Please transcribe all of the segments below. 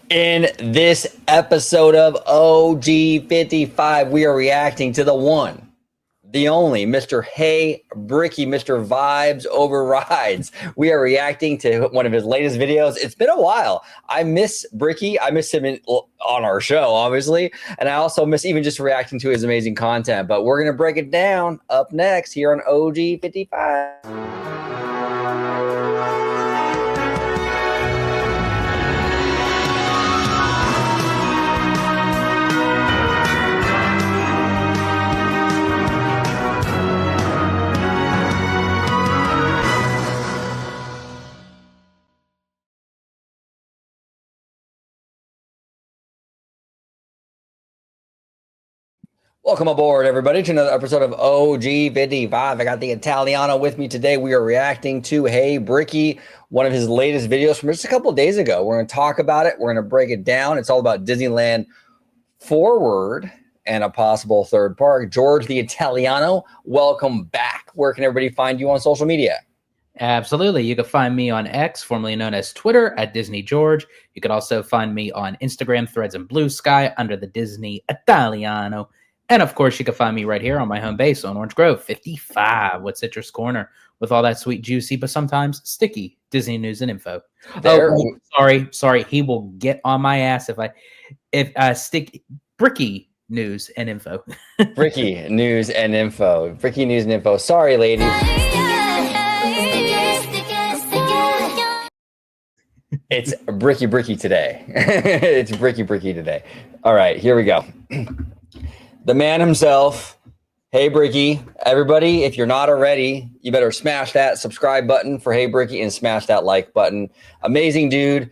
In this episode of OG55, we are reacting to the one, the only Mr. Hey Brickey, Mr. Vibes Overrides. We are reacting to one of his latest videos. It's been a while. I miss Brickey. I miss him on our show, obviously. And I also miss even just reacting to his amazing content. But we're going to break it down up next here on OG55. Welcome aboard, everybody, to another episode of OG55. I got the Italiano with me today. We are reacting to Hey Brickey, one of his latest videos from just a couple of days ago. We're going to talk about it. We're going to break it down. It's all about Disneyland Forward and a possible third park. George the Italiano, welcome back. Where can everybody find you on social media? Absolutely. You can find me on X, formerly known as Twitter, at Disney George. You can also find me on Instagram, Threads, and Blue Sky under the Disney Italiano. And of course, you can find me right here on my home base on Orange Grove 55 with Citrus Corner with all that sweet, juicy, but sometimes sticky Disney news and info. Sorry. He will get on my ass if stick Brickey news and info. Brickey news and info. Brickey news and info. Sorry, ladies. It's Brickey today. It's Brickey today. All right, here we go. The man himself, Hey Brickey. Everybody, if you're not already, you better smash that subscribe button for Hey Brickey and smash that like button. Amazing dude,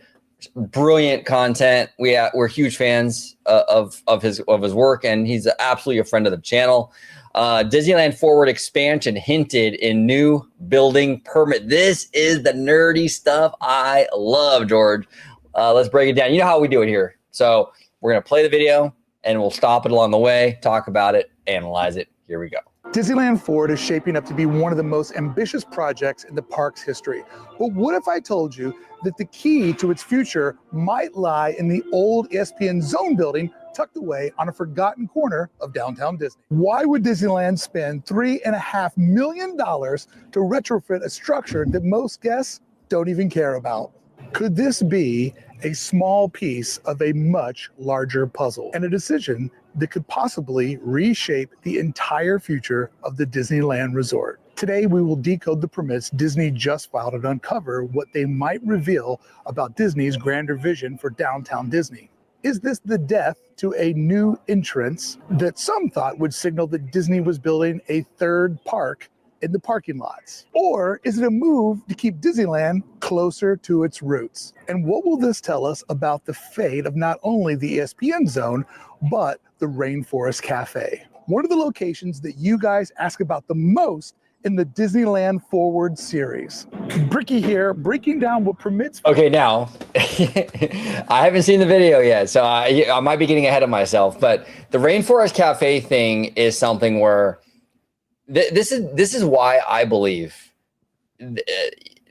brilliant content. We're huge fans of his work, and he's absolutely a friend of the channel. Disneyland Forward expansion hinted in new building permit. This is the nerdy stuff I love, George. Let's break it down. You know how we do it here. So we're going to play the video, and we'll stop it along the way, talk about it, analyze it. Here we go. Disneyland Forward is shaping up to be one of the most ambitious projects in the park's history. But what if I told you that the key to its future might lie in the old ESPN Zone building tucked away on a forgotten corner of downtown Disney? Why would Disneyland spend $3.5 million to retrofit a structure that most guests don't even care about? Could this be a small piece of a much larger puzzle, and a decision that could possibly reshape the entire future of the Disneyland resort? Today, we will decode the permits Disney just filed and uncover what they might reveal about Disney's grander vision for downtown Disney. Is this the death to a new entrance that some thought would signal that Disney was building a third park in the parking lots? Or is it a move to keep Disneyland closer to its roots? And what will this tell us about the fate of not only the ESPN Zone, but the Rainforest Cafe? One of the locations that you guys ask about the most in the Disneyland Forward series. Brickey here, breaking down what permits. Okay, now, I haven't seen the video yet, so I might be getting ahead of myself, but the Rainforest Cafe thing is something where this is why I believe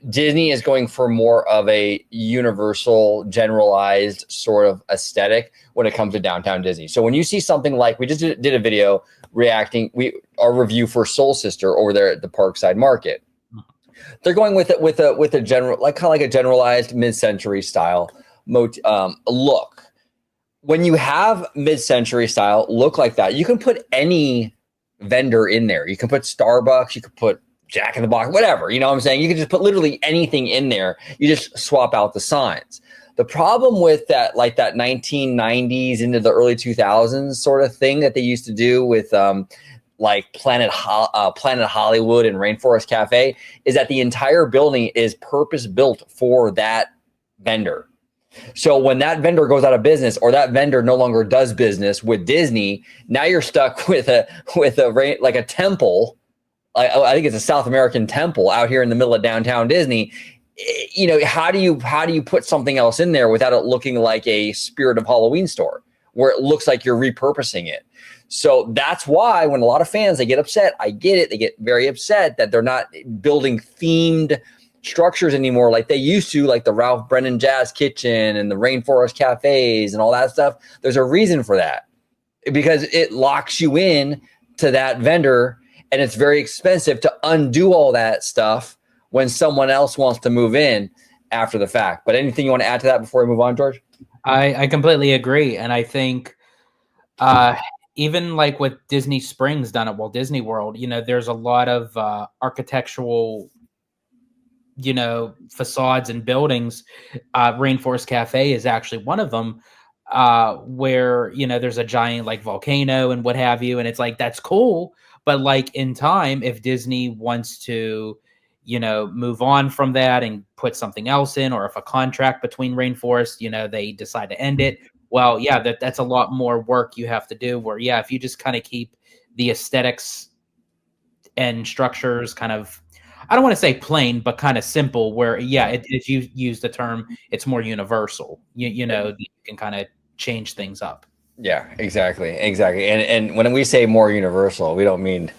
Disney is going for more of a universal, generalized sort of aesthetic when it comes to downtown Disney. So when you see something like, we just did a video reacting, our review for Soul Sister over there at the Parkside Market. They're going with a general, like kind of like a generalized mid-century style look. When you have mid-century style look like that, you can put any vendor in there. You can put Starbucks, you could put Jack in the Box, whatever, you know what I'm saying? You can just put literally anything in there. You just swap out the signs. The problem with that, like that 1990s into the early 2000s sort of thing that they used to do with like Planet Hollywood and Rainforest Cafe, is that the entire building is purpose built for that vendor. So when that vendor goes out of business, or that vendor no longer does business with Disney, now you're stuck with a temple. I think it's a South American temple out here in the middle of downtown Disney. You know, how do you put something else in there without it looking like a Spirit of Halloween store, where it looks like you're repurposing it? So that's why when a lot of fans, they get upset, I get it. They get very upset that they're not building themed structures anymore like they used to, like the Ralph Brennan Jazz Kitchen and the Rainforest Cafes and all that stuff. There's a reason for that, because it locks you in to that vendor, and it's very expensive to undo all that stuff when someone else wants to move in after the fact. But anything you want to add to that before we move on, George? I completely agree. And I think even like with Disney Springs done at Walt Disney World, there's a lot of architectural, facades and buildings. Rainforest Cafe is actually one of them, where, there's a giant like volcano and what have you. And it's like, that's cool. But like in time, if Disney wants to, move on from that and put something else in, or if a contract between Rainforest, they decide to end it, well, yeah, that's a lot more work you have to do. Where, yeah, if you just kind of keep the aesthetics and structures kind of, I don't want to say plain, but kind of simple, where, yeah, if you use the term, it's more universal, you can kind of change things up. Yeah, exactly. And when we say more universal, we don't mean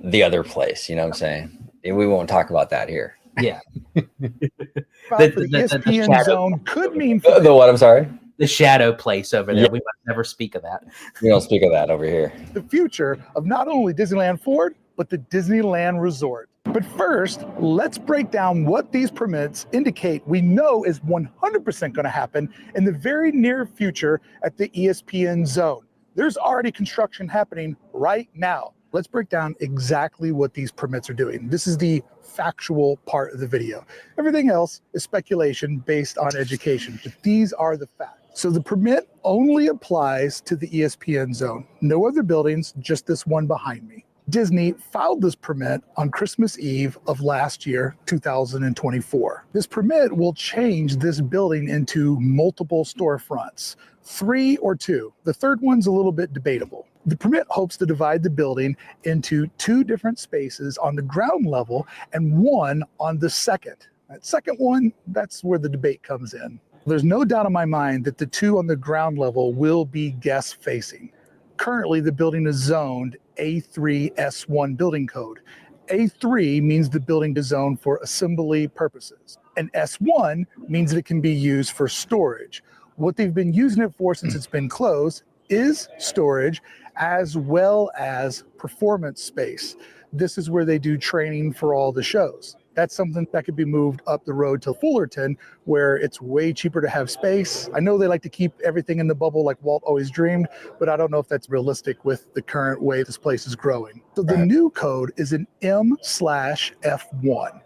the other place, you know what I'm saying? We won't talk about that here. Yeah. For the ESPN Zone could mean the what? I'm sorry? The shadow place over there. Yeah. We must never speak of that. We don't speak of that over here. The future of not only Disneyland Forward, but the Disneyland Resort. But first, let's break down what these permits indicate we know is 100% going to happen in the very near future at the ESPN Zone. There's already construction happening right now. Let's break down exactly what these permits are doing. This is the factual part of the video. Everything else is speculation based on education, but these are the facts. So the permit only applies to the ESPN Zone. No other buildings, just this one behind me. Disney filed this permit on Christmas Eve of last year, 2024. This permit will change this building into multiple storefronts, 3 or 2. The third one's a little bit debatable. The permit hopes to divide the building into 2 different spaces on the ground level and 1 on the second. That second one, that's where the debate comes in. There's no doubt in my mind that the 2 on the ground level will be guest facing. Currently, the building is zoned A3S1 building code. A3 means the building is zoned for assembly purposes, and S1 means that it can be used for storage. What they've been using it for since it's been closed is storage, as well as performance space. This is where they do training for all the shows. That's something that could be moved up the road to Fullerton, where it's way cheaper to have space. I know they like to keep everything in the bubble like Walt always dreamed, but I don't know if that's realistic with the current way this place is growing. So the new code is an M/F1.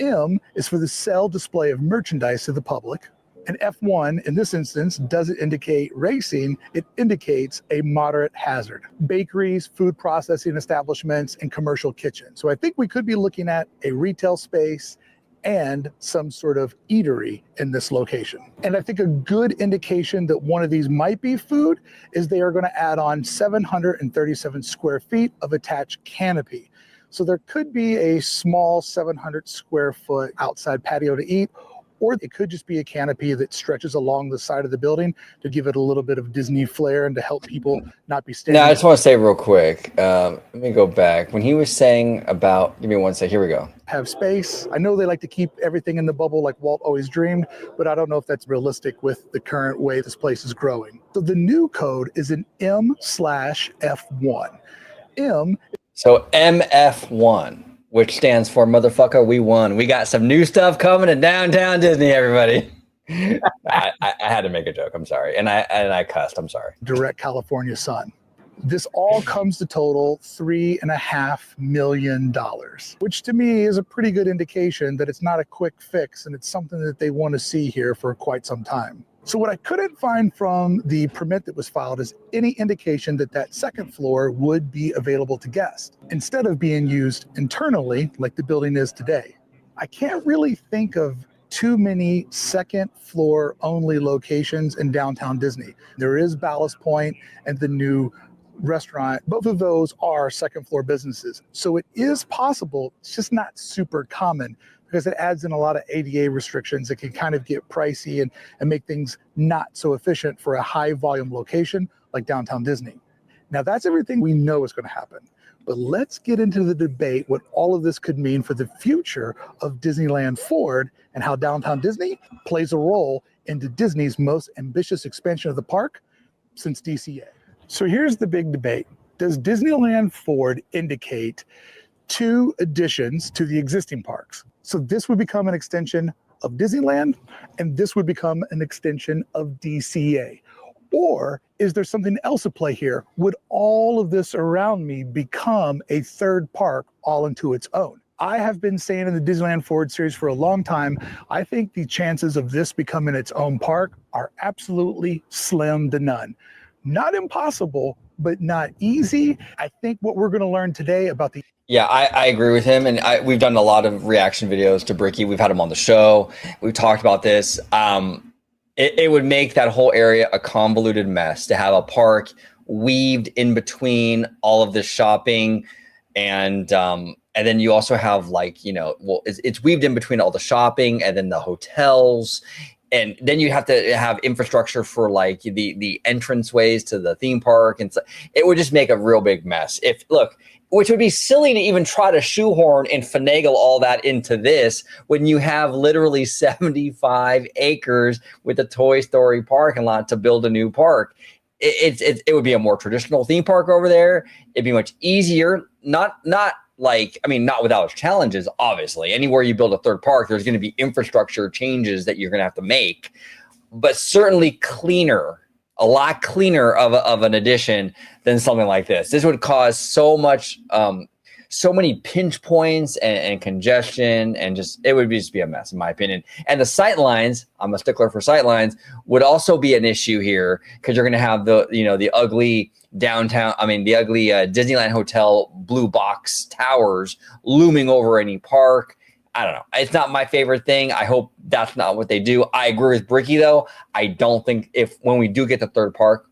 M is for the sell display of merchandise to the public. And F1, in this instance, doesn't indicate racing, it indicates a moderate hazard. Bakeries, food processing establishments, and commercial kitchens. So I think we could be looking at a retail space and some sort of eatery in this location. And I think a good indication that one of these might be food is they are going to add on 737 square feet of attached canopy. So there could be a small 700 square foot outside patio to eat, or it could just be a canopy that stretches along the side of the building to give it a little bit of Disney flair and to help people not be standing. Now, I just want to say real quick, let me go back. When he was saying about, give me one sec, here we go. Have space. I know they like to keep everything in the bubble like Walt always dreamed, but I don't know if that's realistic with the current way this place is growing. So the new code is an M/F1. So MF1. Which stands for motherfucker, we won. We got some new stuff coming to downtown Disney, everybody. I had to make a joke. I'm sorry. And I cussed. I'm sorry. Direct California sun. This all comes to total $3.5 million, which to me is a pretty good indication that it's not a quick fix and it's something that they want to see here for quite some time. So what I couldn't find from the permit that was filed is any indication that that second floor would be available to guests instead of being used internally like the building is today. I can't really think of too many second floor only locations in downtown Disney. There is Ballast Point and the new restaurant. Both of those are second floor businesses. So it is possible, it's just not super common, because it adds in a lot of ADA restrictions that can kind of get pricey and make things not so efficient for a high volume location like downtown Disney. Now that's everything we know is going to happen. But let's get into the debate what all of this could mean for the future of Disneyland Forward and how Downtown Disney plays a role into Disney's most ambitious expansion of the park since DCA. So here's the big debate. Does Disneyland Forward indicate 2 additions to the existing parks? So this would become an extension of Disneyland, and this would become an extension of DCA. Or is there something else at play here? Would all of this around me become a third park all into its own? I have been saying in the Disneyland Forward series for a long time, I think the chances of this becoming its own park are absolutely slim to none. Not impossible, but not easy. I think what we're going to learn today about the Yeah, I agree with him. And we've done a lot of reaction videos to Brickey. We've had him on the show. We've talked about this. It would make that whole area a convoluted mess to have a park weaved in between all of this shopping. And then you also have it's weaved in between all the shopping and then the hotels. And then you have to have infrastructure for like the entrance ways to the theme park. And so it would just make a real big mess. Which would be silly to even try to shoehorn and finagle all that into this when you have literally 75 acres with a Toy Story parking lot to build a new park. It would be a more traditional theme park over there. It'd be much easier. Not without its challenges, obviously. Anywhere you build a third park, there's going to be infrastructure changes that you're going to have to make, but certainly cleaner. A lot cleaner of an addition than something like this. This would cause so many pinch points and congestion, and it would just be a mess, in my opinion. And the sight lines, I'm a stickler for sight lines, would also be an issue here because you're going to have the ugly Disneyland Hotel blue box towers looming over any park. I don't know. It's not my favorite thing. I hope that's not what they do. I agree with Brickey, though. I don't think when we get the third park,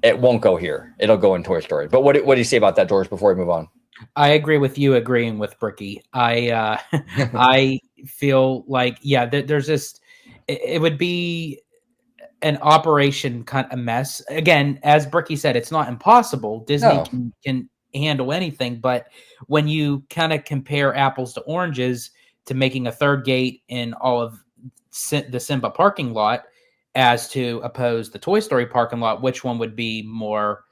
it won't go here. It'll go in Toy Story. But what do you say about that, George, before we move on? I agree with you agreeing with Brickey. I feel like, there's just, it would be an operation kind of mess. Again, as Brickey said, it's not impossible. Disney can handle anything, but when you kind of compare apples to oranges to making a third gate in all of the Simba parking lot as to oppose the Toy Story parking lot, which one would be more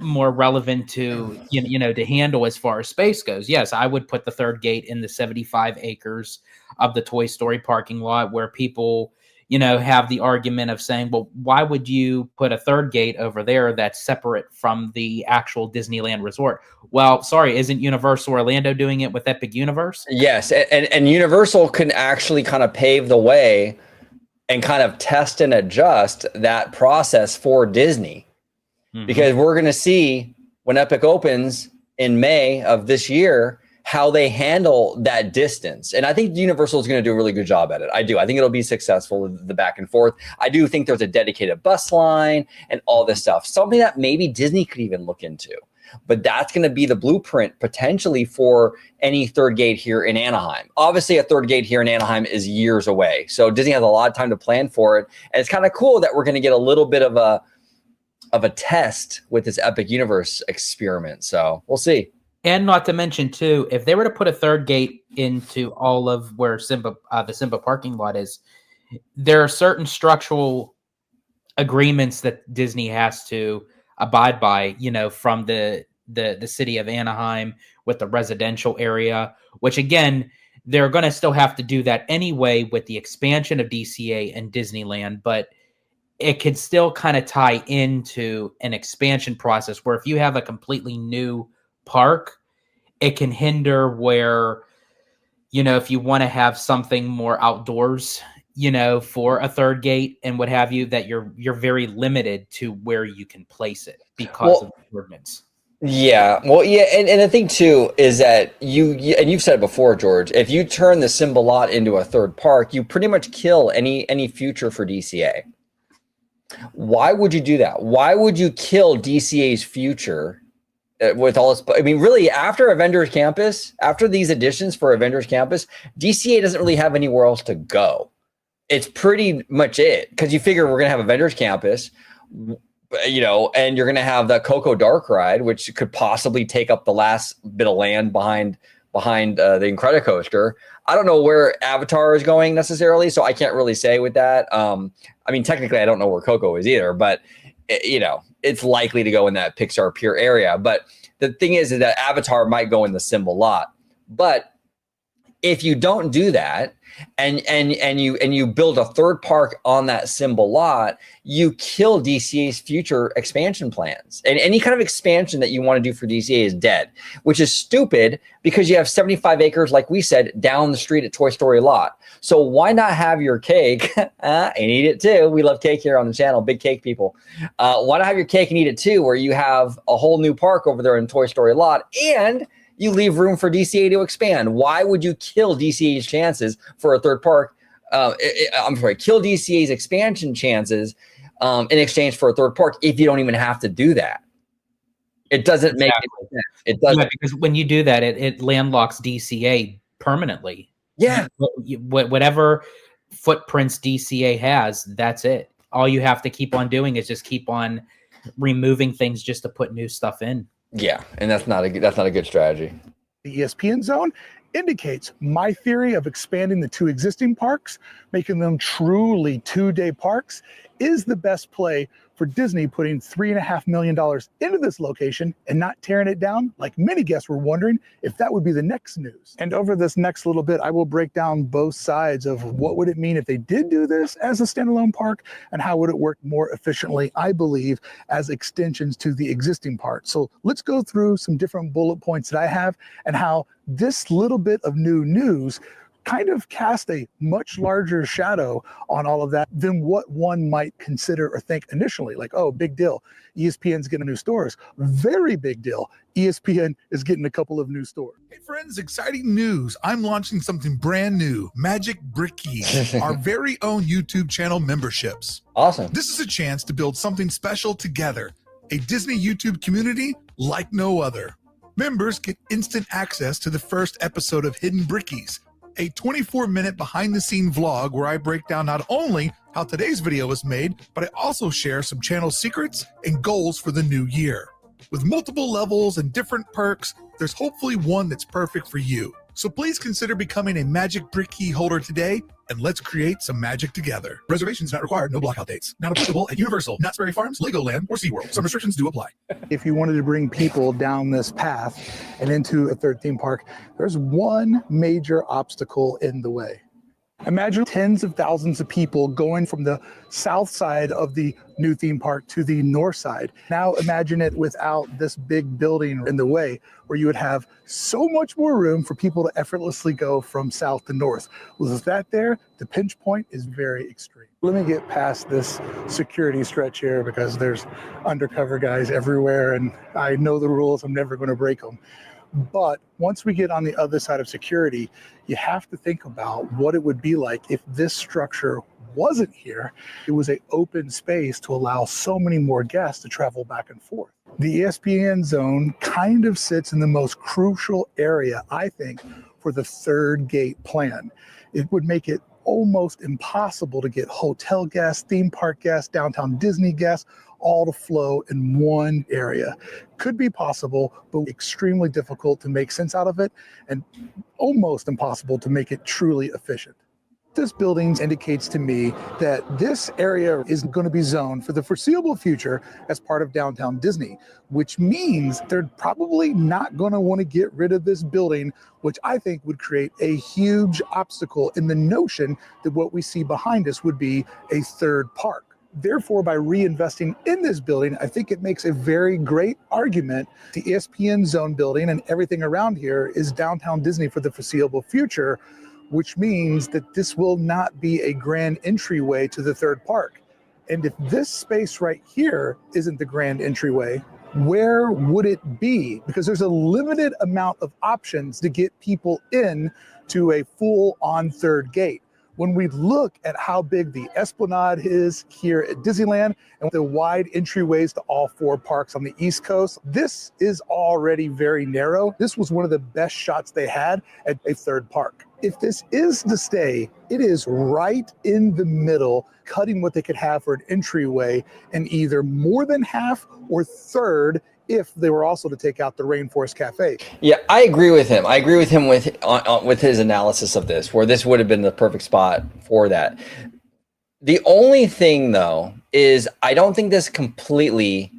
relevant to to handle as far as space goes? Yes, I would put the third gate in the 75 acres of the Toy Story parking lot, where people have the argument of saying, well, why would you put a third gate over there that's separate from the actual Disneyland resort? Well, sorry, isn't Universal Orlando doing it with Epic Universe? Yes, and Universal can actually kind of pave the way and kind of test and adjust that process for Disney. Mm-hmm. Because we're going to see when Epic opens in May of this year, how they handle that distance. And I think Universal is going to do a really good job at it. I do. I think it'll be successful with the back and forth. I do think there's a dedicated bus line and all this stuff. Something that maybe Disney could even look into. But that's going to be the blueprint potentially for any third gate here in Anaheim. Obviously, a third gate here in Anaheim is years away. So Disney has a lot of time to plan for it. And it's kind of cool that we're going to get a little bit of a test with this Epic Universe experiment. So we'll see. And not to mention, too, if they were to put a third gate into all of where the Simba parking lot is, there are certain structural agreements that Disney has to abide by, from the city of Anaheim with the residential area, which, again, they're going to still have to do that anyway with the expansion of DCA and Disneyland, but it could still kind of tie into an expansion process where if you have a completely new park, it can hinder where, if you want to have something more outdoors, for a third gate and what have you, that you're very limited to where you can place it because of the ordinance. Yeah. Well, yeah. And the thing too is that you've said it before, George, if you turn the Simba lot into a third park, you pretty much kill any future for DCA. Why would you do that? Why would you kill DCA's future with all this? I mean, really, after Avengers Campus, after these additions for Avengers Campus, DCA doesn't really have anywhere else to go. It's pretty much it, because you figure we're going to have Avengers Campus. you know, and you're going to have the Coco Dark ride, which could possibly take up the last bit of land behind the Incredicoaster. I don't know where Avatar is going necessarily, so I can't really say with that. I mean, technically, I don't know where Coco is either, but you know, it's likely to go in that Pixar Pier area. But the thing is that Avatar might go in the Symbol lot. But if you don't do that, and you build a third park on that Symbol lot, you kill DCA's future expansion plans. And any kind of expansion that you want to do for DCA is dead, which is stupid because you have 75 acres, like we said, down the street at Toy Story lot. So why not have your cake and eat it too? We love cake here on the channel, big cake people. Why not have your cake and eat it too, where you have a whole new park over there in Toy Story lot, and you leave room for DCA to expand? Why would you kill DCA's chances for a third park? I'm sorry, kill DCA's expansion chances in exchange for a third park if you don't even have to do that. It doesn't make any sense. It doesn't. Yeah, because when you do that, it landlocks DCA permanently. Yeah. Whatever footprints DCA has, that's it. All you have to keep on doing is just keep on removing things just to put new stuff in. Yeah, and that's not a good strategy. The ESPN Zone indicates my theory of expanding the 2 existing parks, making them truly 2-day parks, is the best play for Disney, putting $3.5 million into this location and not tearing it down, like many guests were wondering if that would be the next news. And over this next little bit, I will break down both sides of what would it mean if they did do this as a standalone park, and how would it work more efficiently, I believe, as extensions to the existing park. So let's go through some different bullet points that I have, and how this little bit of new news kind of cast a much larger shadow on all of that than what one might consider or think initially. Like, oh, big deal, ESPN's getting new stores. Very big deal, ESPN is getting a couple of new stores. Hey friends, exciting news. I'm launching something brand new, Magic Brickey, our very own YouTube channel memberships. Awesome. This is a chance to build something special together, a Disney YouTube community like no other. Members get instant access to the first episode of Hidden Brickies, a 24-minute behind-the-scene vlog where I break down not only how today's video was made, but I also share some channel secrets and goals for the new year. With multiple levels and different perks, there's hopefully one that's perfect for you. So please consider becoming a Magic Brickey holder today, and let's create some magic together. Reservations not required, no blockout dates. Not applicable at Universal, Knott's Berry Farms, Legoland, or SeaWorld. Some restrictions do apply. If you wanted to bring people down this path and into a third theme park, there's one major obstacle in the way. Imagine tens of thousands of people going from the south side of the new theme park to the north side. Now imagine it without this big building in the way, where you would have so much more room for people to effortlessly go from south to north. With that there, the pinch point is very extreme. Let me get past this security stretch here, because there's undercover guys everywhere and I know the rules, I'm never going to break them. But once we get on the other side of security, you have to think about what it would be like if this structure wasn't here. It was an open space to allow so many more guests to travel back and forth. The ESPN Zone kind of sits in the most crucial area, I think, for the third gate plan. It would make it almost impossible to get hotel guests, theme park guests, downtown Disney guests, all to flow in one area. Could be possible, but extremely difficult to make sense out of it, and almost impossible to make it truly efficient. This building indicates to me that this area is going to be zoned for the foreseeable future as part of downtown Disney, which means they're probably not going to want to get rid of this building, which I think would create a huge obstacle in the notion that what we see behind us would be a third park. Therefore, by reinvesting in this building, I think it makes a very great argument. The ESPN Zone building and everything around here is downtown Disney for the foreseeable future, which means that this will not be a grand entryway to the third park. And if this space right here isn't the grand entryway, where would it be? Because there's a limited amount of options to get people in to a full-on third gate. When we look at how big the Esplanade is here at Disneyland and the wide entryways to all 4 parks on the East Coast, this is already very narrow. This was one of the best shots they had at a 3rd park. If this is to stay, it is right in the middle, cutting what they could have for an entryway in either more than half or 1/3 if they were also to take out the Rainforest Cafe. Yeah, I agree with him. I agree with him with his analysis of this, where this would have been the perfect spot for that. The only thing, though, is I don't think this completely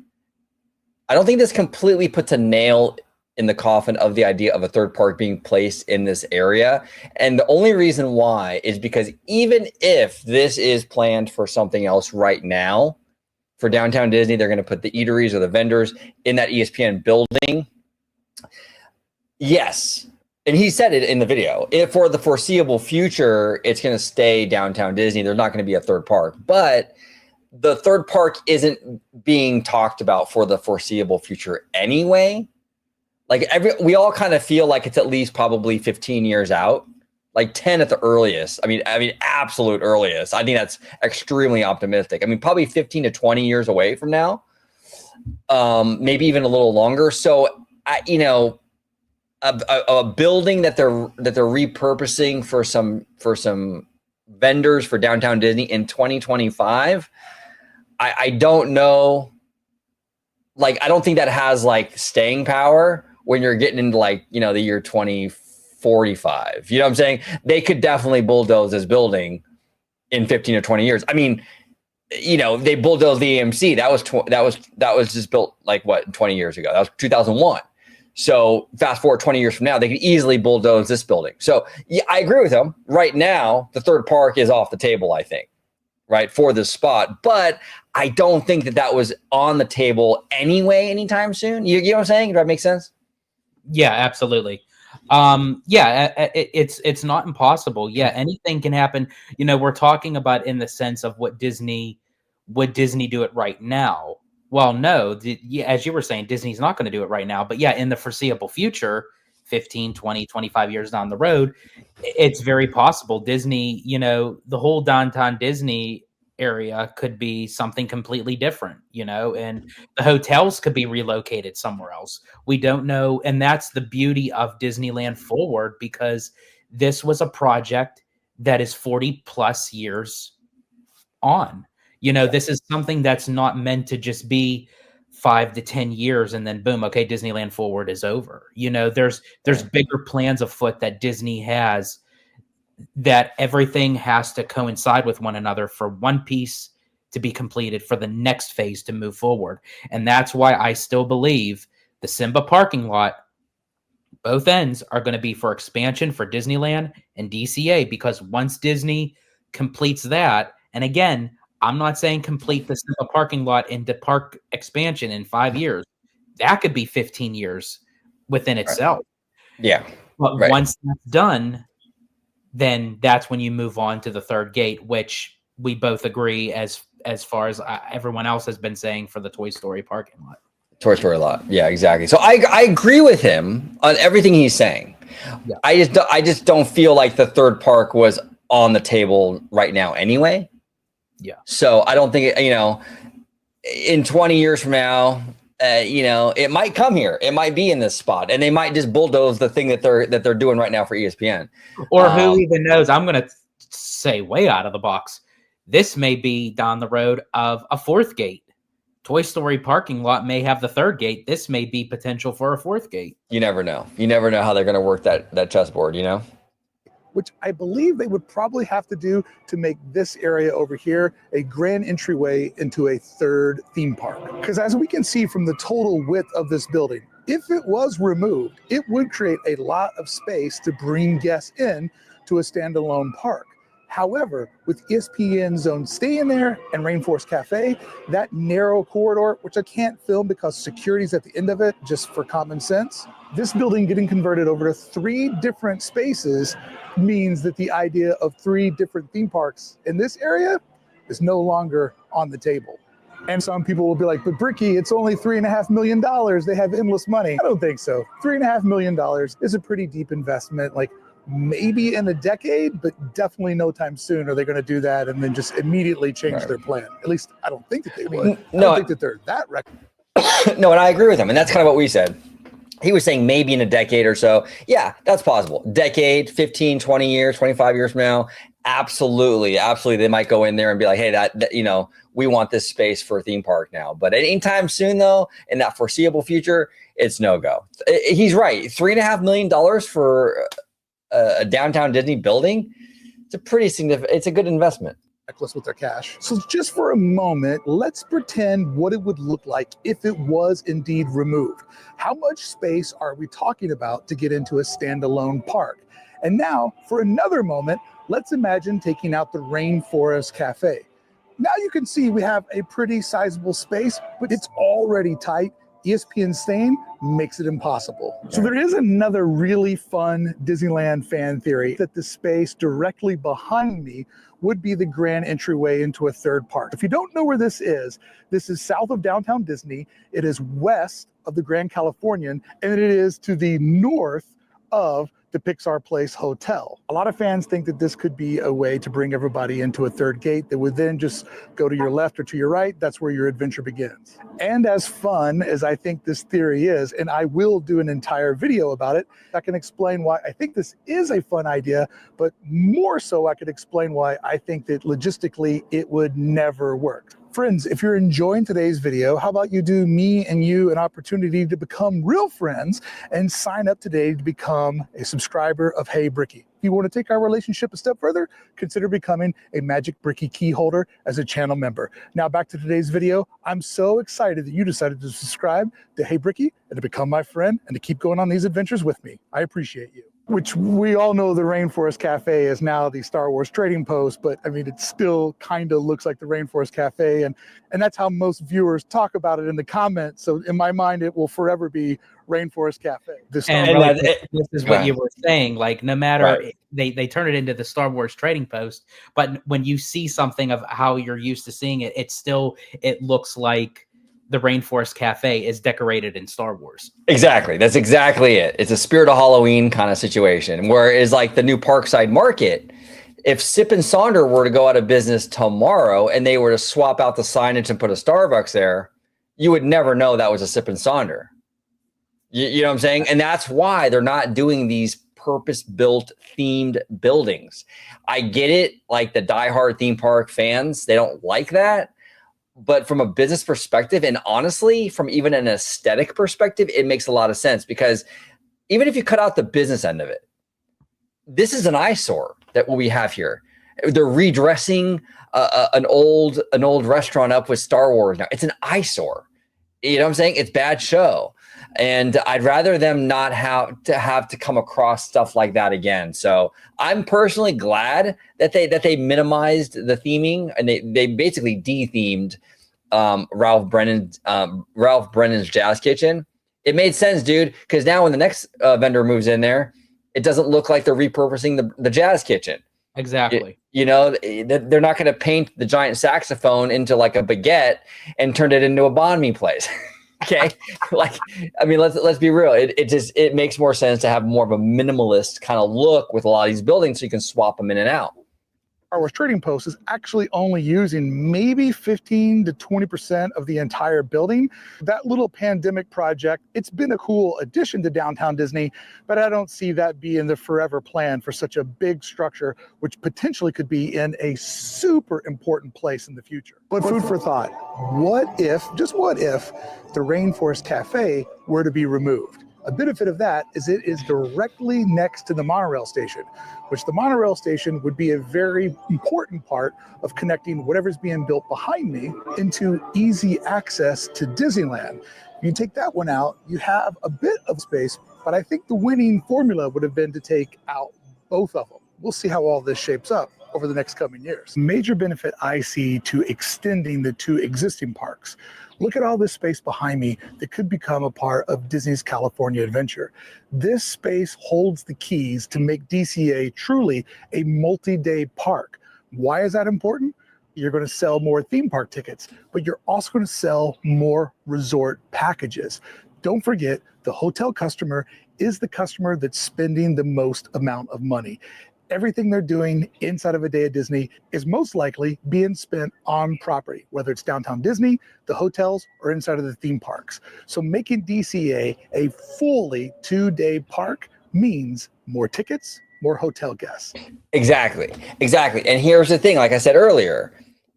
puts a nail in the coffin of the idea of a 3rd park being placed in this area. And the only reason why is because even if this is planned for something else right now, for downtown Disney, they're going to put the eateries or the vendors in that ESPN building. Yes. And he said it in the video. If for the foreseeable future, it's going to stay downtown Disney. There's not going to be a 3rd park. But the 3rd park isn't being talked about for the foreseeable future anyway. Like we all kind of feel like it's at least probably 15 years out. Like 10 at the earliest. I mean, absolute earliest. I think that's extremely optimistic. I mean, probably 15 to 20 years away from now, maybe even a little longer. So, a building that they're repurposing for some vendors for downtown Disney in 2025, I don't know. Like, I don't think that has like staying power when you're getting into like the year 2045. You know what I'm saying? They could definitely bulldoze this building in 15 or 20 years. I mean, they bulldozed the AMC. That was just built like 20 years ago. That was 2001. So fast forward 20 years from now, they could easily bulldoze this building. So yeah, I agree with him. Right now, the 3rd park is off the table, I think, right, for this spot. But I don't think that was on the table anyway anytime soon. You know what I'm saying? Does that make sense? Yeah, absolutely. It's not impossible. Yeah, anything can happen. We're talking about in the sense of would Disney do it right now? Well, no, as you were saying, Disney's not going to do it right now. But yeah, in the foreseeable future, 15, 20, 25 years down the road, it's very possible Disney, the whole downtown Disney area could be something completely different, and the hotels could be relocated somewhere else. We don't know. And that's the beauty of Disneyland Forward, because this was a project that is 40 plus years on. This is something that's not meant to just be 5 to 10 years and then boom, okay, Disneyland Forward is over. There's bigger plans afoot that Disney has, that everything has to coincide with one another for one piece to be completed for the next phase to move forward. And that's why I still believe the Simba parking lot, both ends, are going to be for expansion for Disneyland and DCA, because once Disney completes that, and again, I'm not saying complete the Simba parking lot into park expansion in 5 years. That could be 15 years within itself. Yeah. But once that's done, then that's when you move on to the 3rd gate, which we both agree as far as everyone else has been saying for the Toy Story parking lot. Toy Story lot. Yeah, exactly. So I agree with him on everything he's saying. Yeah. I just don't feel like the 3rd park was on the table right now anyway. Yeah. So I don't think in 20 years from now, it might come here. It might be in this spot, and they might just bulldoze the thing that they're doing right now for ESPN. Or who even knows? I'm going to say way out of the box. This may be down the road of a 4th gate. Toy Story parking lot may have the 3rd gate. This may be potential for a 4th gate. You never know. You never know how they're going to work that chessboard, Which I believe they would probably have to do to make this area over here a grand entryway into a 3rd theme park. Because as we can see from the total width of this building, if it was removed, it would create a lot of space to bring guests in to a standalone park. However, with ESPN Zone staying there and Rainforest Cafe, that narrow corridor, which I can't film because security's at the end of it, just for common sense, this building getting converted over to 3 different spaces means that the idea of 3 different theme parks in this area is no longer on the table. And some people will be like, but Brickey, it's only $3.5 million. They have endless money. I don't think so. $3.5 million is a pretty deep investment. Like, maybe in a decade, but definitely no time soon are they going to do that and then just immediately change their plan. At least I don't think that they would. I don't think that they're that reckless. No, and I agree with him, and that's kind of what we said. He was saying maybe in a decade or so. Yeah, that's possible. Decade, 15, 20 years, 25 years from now. Absolutely. They might go in there and be like, hey, that we want this space for a theme park now. But anytime soon, though, in that foreseeable future, it's no go. He's right. $3.5 million for a downtown Disney building. It's a pretty significant, it's a good investment. With their cash. So just for a moment, let's pretend what it would look like if it was indeed removed. How much space are we talking about to get into a standalone park? And now for another moment, let's imagine taking out the Rainforest Cafe. Now you can see we have a pretty sizable space, but it's already tight. ESPN Zone makes it impossible. So there is another really fun Disneyland fan theory that the space directly behind me would be the grand entryway into a third park. If you don't know where this is south of downtown Disney. It is west of the Grand Californian, and it is to the north of the Pixar Place Hotel. A lot of fans think that this could be a way to bring everybody into a third gate that would then just go to your left or to your right. That's where your adventure begins. And as fun as I think this theory is, and I will do an entire video about it, I can explain why I think this is a fun idea, but more so I could explain why I think that logistically it would never work. Friends, if you're enjoying today's video, how about you do me and you an opportunity to become real friends and sign up today to become a subscriber of Hey Brickey. If you want to take our relationship a step further, consider becoming a Magic Brickey key holder as a channel member. Now back to today's video. I'm so excited that you decided to subscribe to Hey Brickey and to become my friend and to keep going on these adventures with me. I appreciate you. Which we all know the Rainforest Cafe is now the Star Wars Trading Post, but I mean, it still kind of looks like the Rainforest Cafe, and that's how most viewers talk about it in the comments. So in my mind, it will forever be Rainforest Cafe. This is what you were saying. Like, no matter they turn it into the Star Wars Trading Post, but when you see something of how you're used to seeing it, it looks like the Rainforest Cafe is decorated in Star Wars. Exactly. That's exactly it. It's a Spirit of Halloween kind of situation. Whereas like the new Parkside Market, if Sip and Sonder were to go out of business tomorrow and they were to swap out the signage and put a Starbucks there, you would never know that was a Sip and Sonder. You know what I'm saying? And that's why they're not doing these purpose-built themed buildings. I get it. Like the diehard theme park fans, they don't like that. But from a business perspective, and honestly, from even an aesthetic perspective, it makes a lot of sense, because even if you cut out the business end of it, this is an eyesore that what we have here. They're redressing an old restaurant up with Star Wars now. It's an eyesore. You know what I'm saying? It's bad show. And I'd rather them not have to come across stuff like that again. So I'm personally glad that they minimized the theming, and they basically de-themed Ralph Brennan's Jazz Kitchen. It made sense, dude, because now when the next vendor moves in there, it doesn't look like they're repurposing the Jazz Kitchen. Exactly. You know, they're not going to paint the giant saxophone into like a baguette and turn it into a banh mi place. Okay. Like, I mean, let's be real. It makes more sense to have more of a minimalist kind of look with a lot of these buildings, so you can swap them in and out. Star Wars Trading Post is actually only using maybe 15 to 20% of the entire building. That little pandemic project, it's been a cool addition to downtown Disney, but I don't see that being the forever plan for such a big structure, which potentially could be in a super important place in the future. But food for thought. What if, just what if, the Rainforest Cafe were to be removed? A benefit of that is it is directly next to the monorail station, which the monorail station would be a very important part of connecting whatever's being built behind me into easy access to Disneyland. You take that one out, you have a bit of space, but I think the winning formula would have been to take out both of them. We'll see how all this shapes up over the next coming years. Major benefit I see to extending the two existing parks. Look at all this space behind me that could become a part of Disney's California Adventure. This space holds the keys to make DCA truly a multi-day park. Why is that important? You're going to sell more theme park tickets, but you're also going to sell more resort packages. Don't forget, the hotel customer is the customer that's spending the most amount of money. Everything they're doing inside of a day at Disney is most likely being spent on property, whether it's downtown Disney, the hotels, or inside of the theme parks. So making DCA a fully 2-day park means more tickets, more hotel guests. Exactly. And here's the thing, like I said earlier,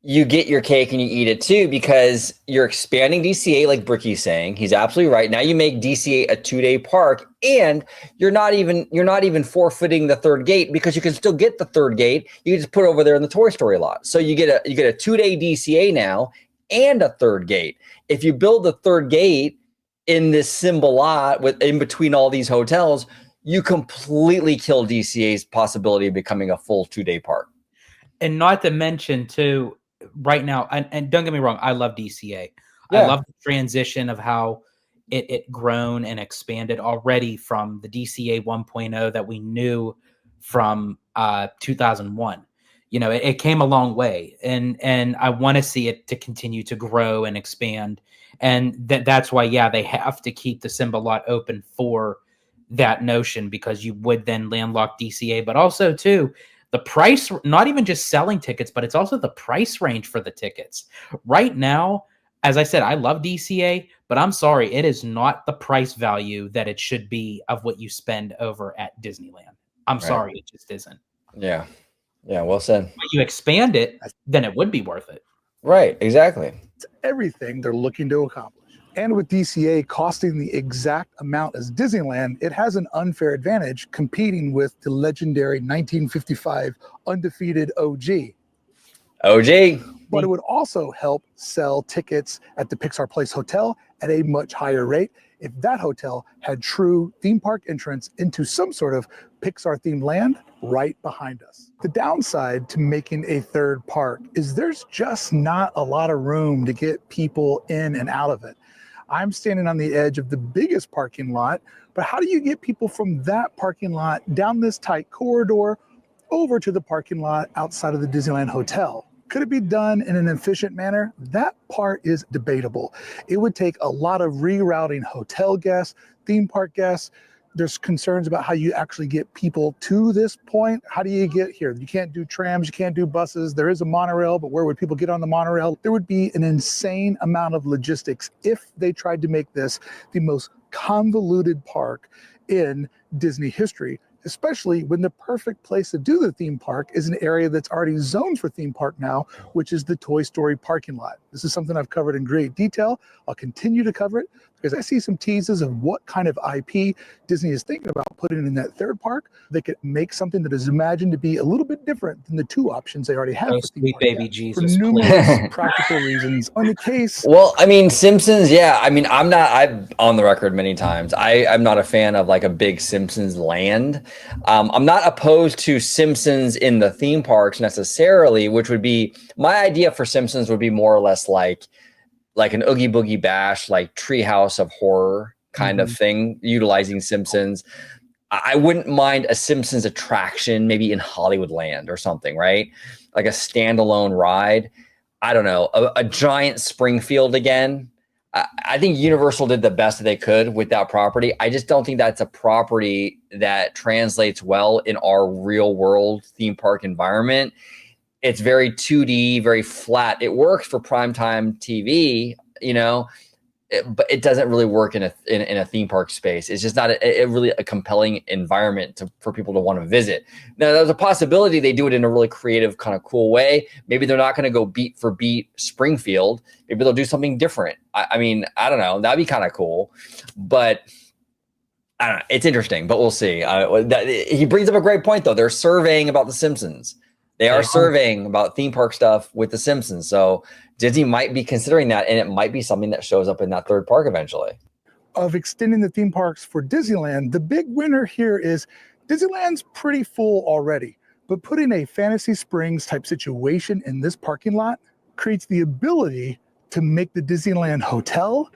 you get your cake and you eat it too, because you're expanding DCA, like Brickey's saying. He's absolutely right. Now you make DCA a 2-day park, and you're not even forfeiting the third gate, because you can still get the third gate. You can just put it over there in the Toy Story lot. So you get a 2-day DCA now and a third gate. If you build the third gate in this symbol lot in between all these hotels, you completely kill DCA's possibility of becoming a full 2-day park. And not to mention too, right now, and don't get me wrong, I love DCA. Yeah. I love the transition of how it grown and expanded already from the DCA 1.0 that we knew from 2001. You know, it came a long way, and I want to see it to continue to grow and expand. And that's why, yeah, they have to keep the symbol lot open for that notion, because you would then landlock DCA, but also too, the price, not even just selling tickets, but it's also the price range for the tickets. Right now, as I said, I love DCA, but I'm sorry, it is not the price value that it should be of what you spend over at Disneyland. I'm sorry, it just isn't. Yeah, well said. But you expand it, then it would be worth it. Right, exactly. It's everything they're looking to accomplish. And with DCA costing the exact amount as Disneyland, it has an unfair advantage competing with the legendary 1955 undefeated OG. But it would also help sell tickets at the Pixar Place Hotel at a much higher rate if that hotel had true theme park entrance into some sort of Pixar themed land right behind us. The downside to making a third park is there's just not a lot of room to get people in and out of it. I'm standing on the edge of the biggest parking lot, but how do you get people from that parking lot down this tight corridor over to the parking lot outside of the Disneyland Hotel? Could it be done in an efficient manner? That part is debatable. It would take a lot of rerouting hotel guests, theme park guests. There's concerns about how you actually get people to this point. How do you get here? You can't do trams, you can't do buses. There is a monorail, but where would people get on the monorail? There would be an insane amount of logistics if they tried to make this the most convoluted park in Disney history, especially when the perfect place to do the theme park is an area that's already zoned for theme park now, which is the Toy Story parking lot. This is something I've covered in great detail. I'll continue to cover it because I see some teases of what kind of IP Disney is thinking about putting in that third park. They could make something that is imagined to be a little bit different than the two options they already have. Oh, for theme sweet park baby yet, Jesus, for numerous practical reasons. On the case, Well, I mean, Simpsons, yeah. I mean, I've on the record many times. I'm not a fan of like a big Simpsons land. I'm not opposed to Simpsons in the theme parks necessarily, which would be my idea for Simpsons would be more or less like an Oogie Boogie Bash, like Treehouse of Horror kind of thing, utilizing Simpsons. I wouldn't mind a Simpsons attraction, maybe in Hollywoodland or something, right? Like a standalone ride. I don't know, a giant Springfield again. I think Universal did the best that they could with that property. I just don't think that's a property that translates well in our real world theme park environment. It's very 2D, very flat. It works for primetime TV, you know, but it doesn't really work in a theme park space. It's just not a really a compelling environment for people to want to visit. Now, there's a possibility they do it in a really creative, kind of cool way. Maybe they're not going to go beat for beat Springfield. Maybe they'll do something different. I mean, I don't know. That'd be kind of cool, but I don't know. It's interesting, but we'll see. He brings up a great point, though. They're surveying about The Simpsons. They are surveying about theme park stuff with The Simpsons. So Disney might be considering that, and it might be something that shows up in that third park eventually. Of extending the theme parks for Disneyland, the big winner here is Disneyland's pretty full already, but putting a Fantasy Springs type situation in this parking lot creates the ability to make the Disneyland Hotel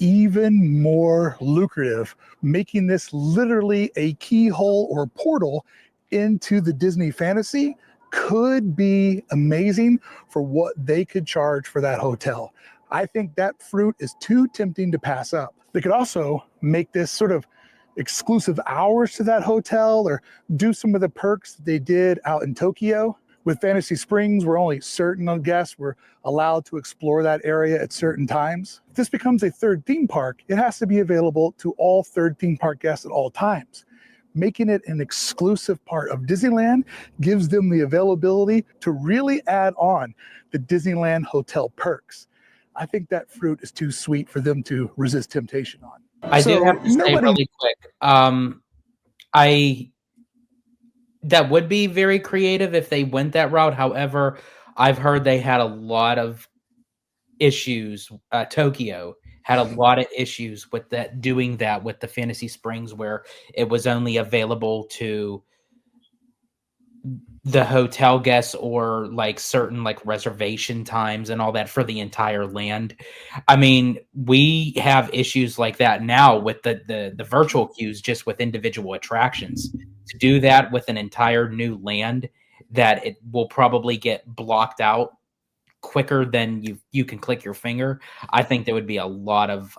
even more lucrative, making this literally a keyhole or portal into the Disney Fantasy. Could be amazing for what they could charge for that hotel. I think that fruit is too tempting to pass up. They could also make this sort of exclusive hours to that hotel or do some of the perks that they did out in Tokyo. With Fantasy Springs, where only certain guests were allowed to explore that area at certain times. If this becomes a third theme park, it has to be available to all third theme park guests at all times. Making it an exclusive part of Disneyland gives them the availability to really add on the Disneyland hotel perks. I think that fruit is too sweet for them to resist temptation on. I do have to say really quick, that would be very creative if they went that route. However, I've heard they had a lot of issues. Tokyo had a lot of issues with that, doing that with the Fantasy Springs, where it was only available to the hotel guests or like certain like reservation times and all that for the entire land. I mean, we have issues like that now with the virtual queues, just with individual attractions. To do that with an entire new land, that it will probably get blocked out quicker than you can click your finger. I think there would be a lot of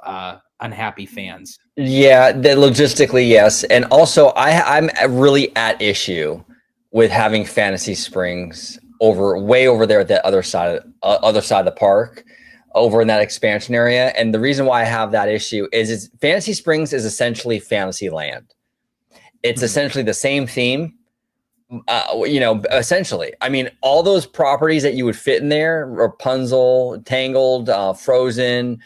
unhappy fans. Yeah, logistically, yes. And also I'm really at issue with having Fantasy Springs way over there at the other side of the park, over in that expansion area. And the reason why I have that issue is Fantasy Springs is essentially Fantasyland. It's essentially the same theme, essentially. I mean, all those properties that you would fit in there, Rapunzel, Tangled, Frozen,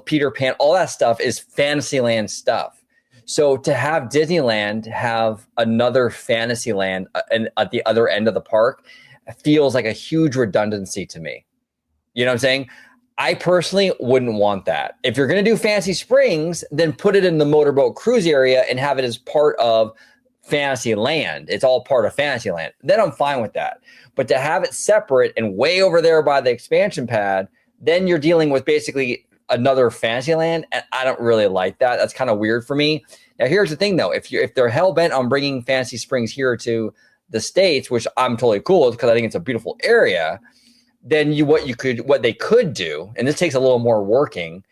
Peter Pan, all that stuff is Fantasyland stuff. So to have Disneyland have another Fantasyland at the other end of the park feels like a huge redundancy to me. You know what I'm saying? I personally wouldn't want that. If you're going to do Fantasy Springs, then put it in the motorboat cruise area and have it as part of Fantasyland. It's all part of Fantasyland. Then I'm fine with that. But to have it separate and way over there by the expansion pad, then you're dealing with basically another Fantasyland, and I don't really like that. That's kind of weird for me. Now, here's the thing, though. If they're hell bent on bringing Fantasy Springs here to the States, which I'm totally cool with because I think it's a beautiful area, then what they could do, and this takes a little more working,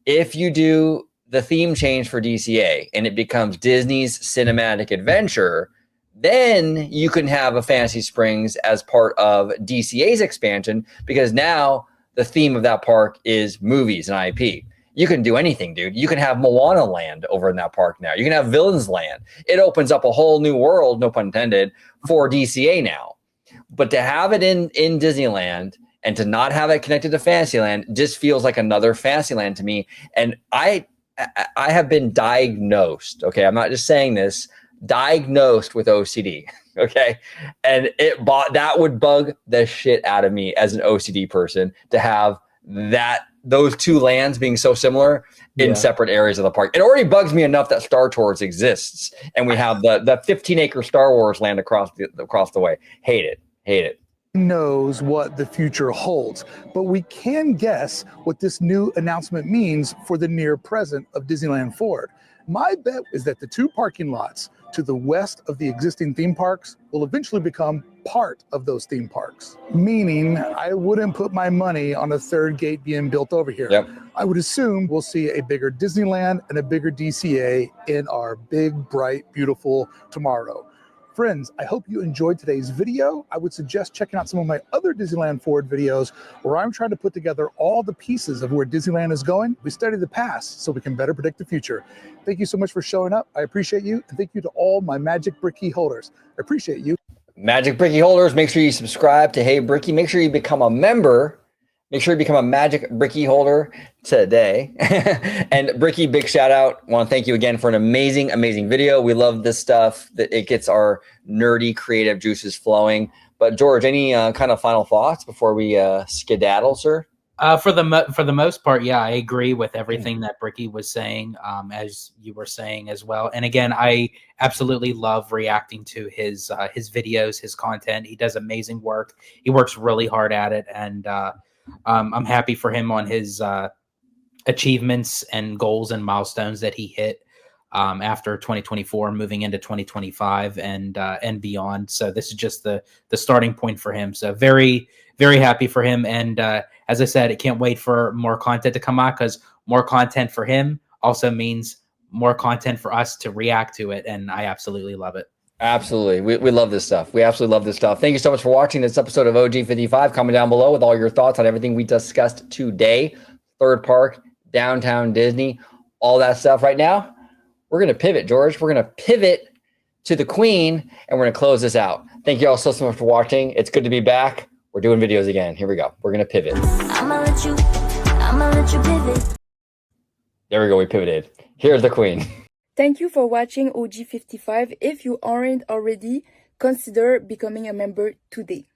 if you do the theme change for DCA and it becomes Disney's Cinematic Adventure, then you can have a Fantasy Springs as part of DCA's expansion, because now the theme of that park is movies and IP. You can do anything, dude. You can have Moana Land over in that park now. You can have Villains Land. It opens up a whole new world, no pun intended, for DCA now. But to have it in Disneyland and to not have it connected to Fantasyland just feels like another Fantasyland to me. And I have been diagnosed, okay? I'm not just saying this, diagnosed with OCD, okay? And that would bug the shit out of me as an OCD person to have those two lands being so similar in separate areas of the park. It already bugs me enough that Star Tours exists and we have the 15-acre Star Wars land across the way. Hate it. Knows what the future holds, but we can guess what this new announcement means for the near present of Disneyland Forward. My bet is that the two parking lots to the west of the existing theme parks will eventually become part of those theme parks. Meaning, I wouldn't put my money on a third gate being built over here. Yep. I would assume we'll see a bigger Disneyland and a bigger DCA in our big, bright, beautiful tomorrow. Friends, I hope you enjoyed today's video. I would suggest checking out some of my other Disneyland Forward videos where I'm trying to put together all the pieces of where Disneyland is going. We study the past so we can better predict the future. Thank you so much for showing up. I appreciate you. And thank you to all my Magic Brickey holders. I appreciate you. Magic Brickey holders, make sure you subscribe to Hey Brickey. Make sure you become a member. Make sure you become a Magic Brickey holder today. And Brickey, big shout out. Want to thank you again for an amazing, amazing video. We love this stuff. That it gets our nerdy, creative juices flowing. But George, any kind of final thoughts before we skedaddle, sir? For the most part, yeah, I agree with everything that Brickey was saying, as you were saying as well. And again, I absolutely love reacting to his videos, his content. He does amazing work. He works really hard at it, and I'm happy for him on his achievements and goals and milestones that he hit after 2024, moving into 2025 and beyond. So this is just the starting point for him. So very, very happy for him. And as I said, I can't wait for more content to come out, because more content for him also means more content for us to react to it, and I absolutely love it. Absolutely. We love this stuff. We absolutely love this stuff. Thank you so much for watching this episode of OG55. Comment down below with all your thoughts on everything we discussed today. Third park, downtown Disney, all that stuff. Right now, we're going to pivot, George. We're going to pivot to the Queen, and we're going to close this out. Thank you all so much for watching. It's good to be back. We're doing videos again. Here we go. We're going to pivot. I'ma let you pivot. There we go. We pivoted. Here's the Queen. Thank you for watching OG55. If you aren't already, consider becoming a member today.